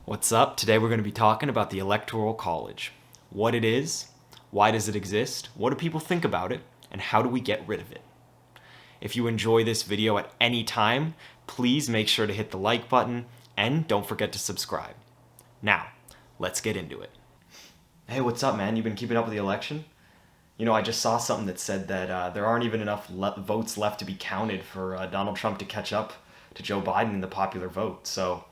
What's up? Today we're going to be talking about the Electoral College. What it is, why does it exist, what do people think about it, and how do we get rid of it? If you enjoy this video at any time, please make sure to hit the like button and don't forget to subscribe. Now, let's get into it. Hey, what's up, man? You been keeping up with the election? I just saw something that said that there aren't even enough votes left to be counted for Donald Trump to catch up to Joe Biden in the popular vote, so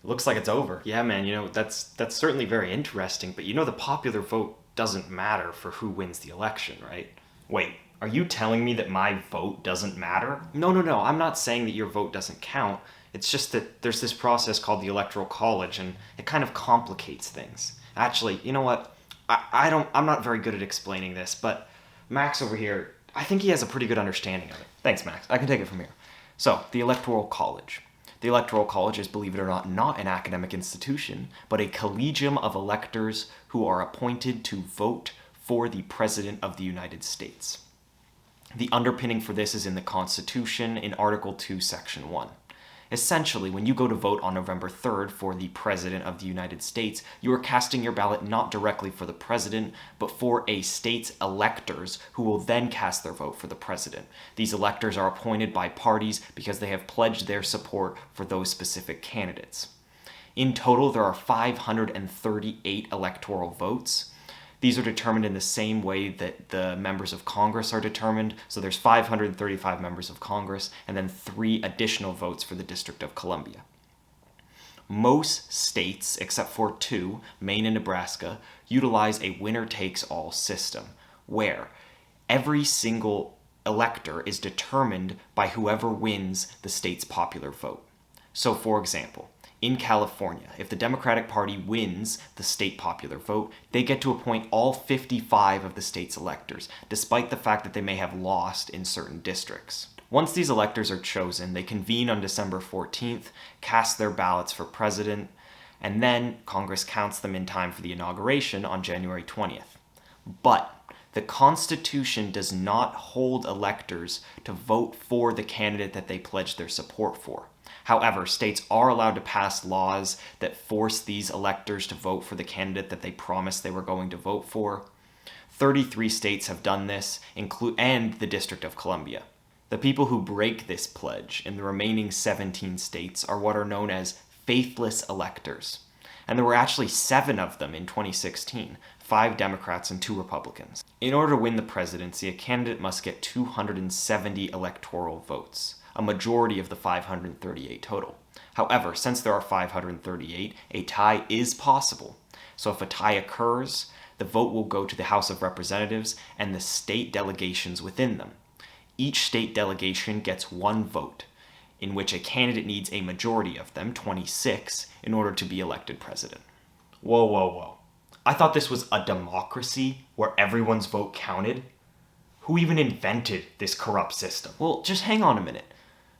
it looks like it's over. Yeah, man, that's certainly very interesting, but the popular vote doesn't matter for who wins the election, right? Wait, are you telling me that my vote doesn't matter? No, I'm not saying that your vote doesn't count. It's just that there's this process called the Electoral College, and it kind of complicates things. Actually, you know what? I'm not very good at explaining this, but Max over here, I think he has a pretty good understanding of it. Thanks, Max. I can take it from here. So, the Electoral College. The Electoral College is, believe it or not an academic institution, but a collegium of electors who are appointed to vote for the President of the United States. The underpinning for this is in the Constitution in Article 2, Section 1. Essentially, when you go to vote on November 3rd for the President of the United States, you are casting your ballot not directly for the President, but for a state's electors who will then cast their vote for the President. These electors are appointed by parties because they have pledged their support for those specific candidates. In total, there are 538 electoral votes. These are determined in the same way that the members of Congress are determined. So there's 535 members of Congress and then 3 additional votes for the District of Columbia. Most states, except for 2, Maine and Nebraska, utilize a winner-takes-all system where every single elector is determined by whoever wins the state's popular vote. So, for example, in California, if the Democratic Party wins the state popular vote, they get to appoint all 55 of the state's electors, despite the fact that they may have lost in certain districts. Once these electors are chosen, they convene on December 14th, cast their ballots for president, and then Congress counts them in time for the inauguration on January 20th. But the Constitution does not hold electors to vote for the candidate that they pledge their support for. However, states are allowed to pass laws that force these electors to vote for the candidate that they promised they were going to vote for. 33 states have done this, and the District of Columbia. The people who break this pledge in the remaining 17 states are what are known as faithless electors. And there were actually 7 of them in 2016, 5 Democrats and 2 Republicans. In order to win the presidency, a candidate must get 270 electoral votes, a majority of the 538 total. However, since there are 538, a tie is possible. So if a tie occurs, the vote will go to the House of Representatives and the state delegations within them. Each state delegation gets 1 vote, in which a candidate needs a majority of them, 26, in order to be elected president. Whoa. I thought this was a democracy where everyone's vote counted. Who even invented this corrupt system? Well, just hang on a minute.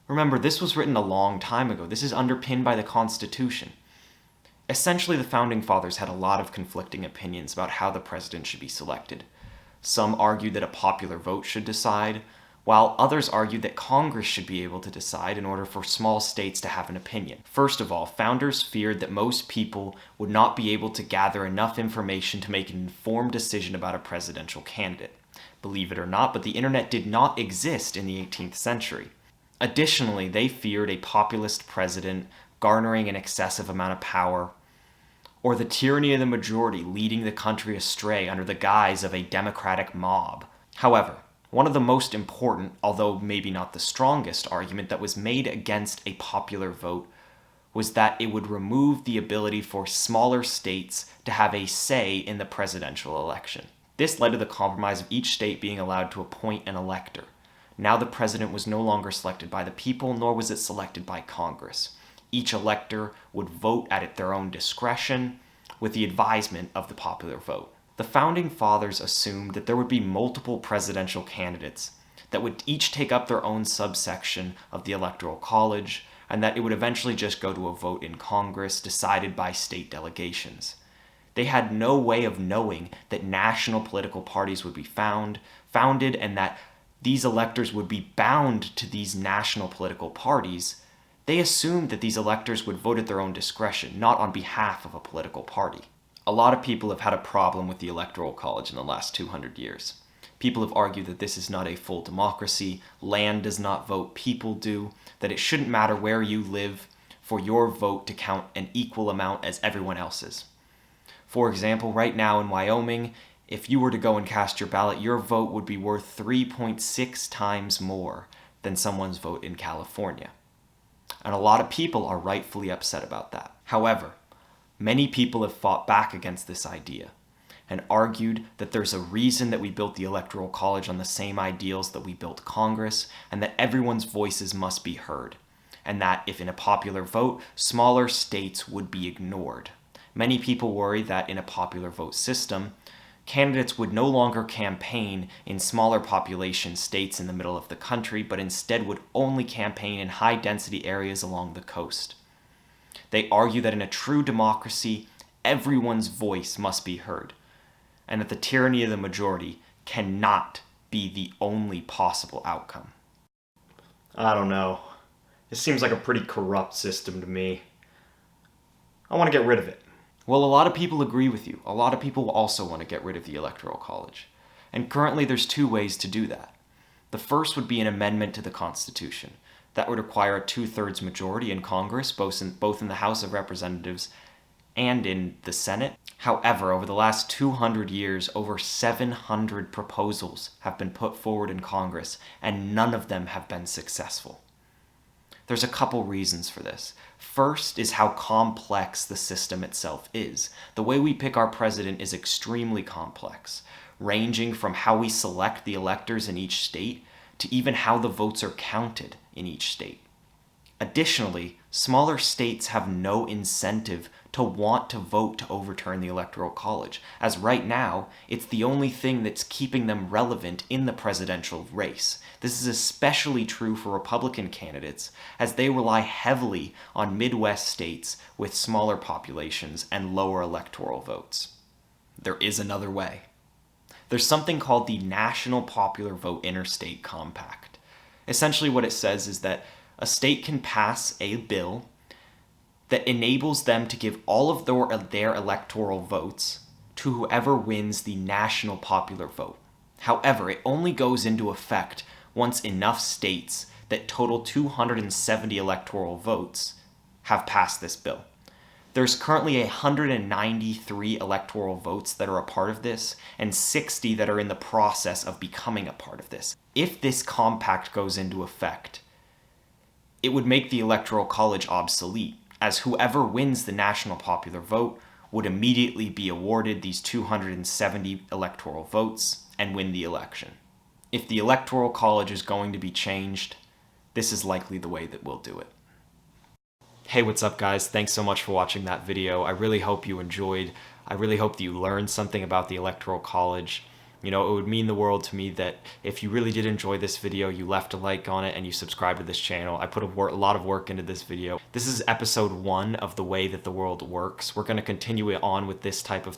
Remember, this was written a long time ago. This is underpinned by the Constitution. Essentially, the Founding Fathers had a lot of conflicting opinions about how the president should be selected. Some argued that a popular vote should decide, while others argued that Congress should be able to decide in order for small states to have an opinion. First of all, founders feared that most people would not be able to gather enough information to make an informed decision about a presidential candidate. Believe it or not, but the internet did not exist in the 18th century. Additionally, they feared a populist president garnering an excessive amount of power, or the tyranny of the majority leading the country astray under the guise of a democratic mob. However, one of the most important, although maybe not the strongest, argument that was made against a popular vote was that it would remove the ability for smaller states to have a say in the presidential election. This led to the compromise of each state being allowed to appoint an elector. Now the president was no longer selected by the people, nor was it selected by Congress. Each elector would vote at their own discretion with the advisement of the popular vote. The Founding Fathers assumed that there would be multiple presidential candidates that would each take up their own subsection of the Electoral College, and that it would eventually just go to a vote in Congress decided by state delegations. They had no way of knowing that national political parties would be founded and that these electors would be bound to these national political parties They assumed that these electors would vote at their own discretion, not on behalf of a political party. A lot of people have had a problem with the Electoral College in the last 200 years. People have argued that this is not a full democracy, land does not vote, people do, that it shouldn't matter where you live for your vote to count an equal amount as everyone else's. For example, right now in Wyoming, if you were to go and cast your ballot, your vote would be worth 3.6 times more than someone's vote in California. And a lot of people are rightfully upset about that. However, many people have fought back against this idea and argued that there's a reason that we built the Electoral College on the same ideals that we built Congress, and that everyone's voices must be heard, and that if in a popular vote, smaller states would be ignored. Many people worry that in a popular vote system, candidates would no longer campaign in smaller population states in the middle of the country, but instead would only campaign in high-density areas along the coast. They argue that in a true democracy, everyone's voice must be heard, and that the tyranny of the majority cannot be the only possible outcome. I don't know. It seems like a pretty corrupt system to me. I want to get rid of it. Well, a lot of people agree with you. A lot of people also want to get rid of the Electoral College. And currently there's two ways to do that. The first would be an amendment to the Constitution. That would require a 2/3 majority in Congress, both in the House of Representatives and in the Senate. However, over the last 200 years, over 700 proposals have been put forward in Congress, and none of them have been successful. There's a couple reasons for this. First is how complex the system itself is. The way we pick our president is extremely complex, ranging from how we select the electors in each state to even how the votes are counted in each state. Additionally, smaller states have no incentive to want to vote to overturn the Electoral College, as right now, it's the only thing that's keeping them relevant in the presidential race. This is especially true for Republican candidates, as they rely heavily on Midwest states with smaller populations and lower electoral votes. There is another way. There's something called the National Popular Vote Interstate Compact. Essentially what it says is that a state can pass a bill that enables them to give all of their electoral votes to whoever wins the national popular vote. However, it only goes into effect once enough states that total 270 electoral votes have passed this bill. There's currently 193 electoral votes that are a part of this, and 60 that are in the process of becoming a part of this. If this compact goes into effect, it would make the Electoral College obsolete, as whoever wins the national popular vote would immediately be awarded these 270 electoral votes and win the election. If the Electoral College is going to be changed, this is likely the way that we'll do it. Hey, what's up guys? Thanks so much for watching that video. I really hope you enjoyed. I really hope that you learned something about the Electoral College. You know, it would mean the world to me that if you really did enjoy this video, you left a like on it and you subscribed to this channel. I put a lot of work into this video. This is episode 1 of the way that the world works. We're going to continue it on with this type of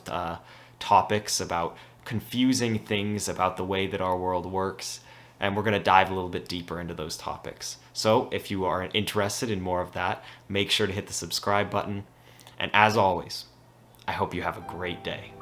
topics about confusing things about the way that our world works. And we're going to dive a little bit deeper into those topics. So if you are interested in more of that, make sure to hit the subscribe button. And as always, I hope you have a great day.